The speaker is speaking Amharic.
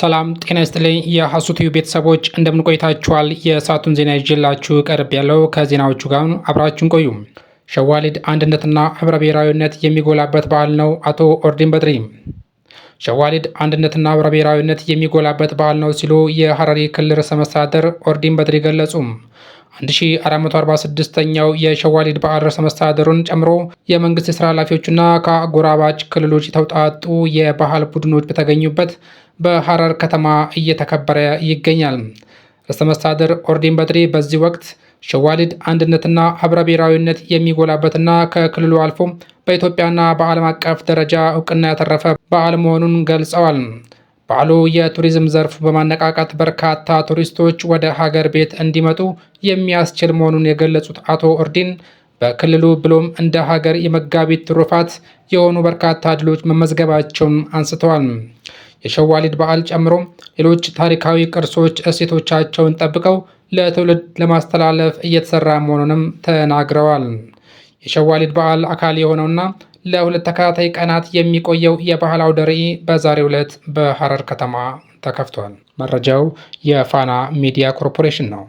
ሰላም ጤና ይስጥልኝ የሐሱቲዩ ቤተሰቦች እንደምን ቆይታችኋል? የሰዓቱን ዜና ይዤላችሁ ቀርብ ያለው ከዜናዎቹ ጋር አብራችሁን ቆዩ። ሸዋሊድ አንድነትና ህብረ ብሔራዊነት የሚጎላበት በዓል ነው። አቶ ኦርዲን በድሪ ሸዋሊድ አንድነትና ህብረ ብሔራዊነት የሚጎላበት በዓል ነው ሲሉ የሐረሪ ክልል ርዕሰ መስተዳድር ኦርዲን በድሪ ገለጹ። 1446ኛው የሸዋሊድ በዓል ርዕሰ መስተዳድሩን ጨምሮ የመንግስት የስራ ኃላፊዎችና ከአጎራባች ክልሎች የተውጣጡ የባህል ቡድኖች በተገኙበት በሐረር ከተማ እየተከበረ ይገኛል። ርዕሰ መስተዳድር ኦርዲን በድሪ በዚህ ወቅት ሸዋሊድ አንድነትና ህብረ ብሔራዊነት የሚጎላበትና ከክልሉ አልፎ በኢትዮጵያና በዓለም አቀፍ ደረጃ እውቅና ያተረፈ በዓል መሆኑን ገልጸዋል። በዓሉ የቱሪዝም ዘርፍ በማነቃቃት በርካታ ቱሪስቶች ወደ ሀገር ቤት እንዲመጡ የሚያስችል መሆኑን የገለጹት አቶ ኦርዲን በክልሉ ብሎም እንደ ሀገር የመጋቢት ትሩፋት የሆኑ በርካታ ድሎች መመዝገባቸውን አንስተዋል። የሸዋሊድ በዓል ጨምሮ ሌሎች ታሪካዊ ቅርሶች እሴቶቻቸውን ጠብቀው ለትውልድ ለማስተላለፍ እየተሰራ መሆኑንም ተናግረዋል። የሸዋሊድ በዓል አካል የሆነውና ለሁለት ተከታታይ ቀናት የሚቆየው የባህል አውደ ርዕይ በዛሬው ዕለት በሐረር ከተማ ተከፍቷል። መረጃው የፋና ሚዲያ ኮርፖሬሽን ነው።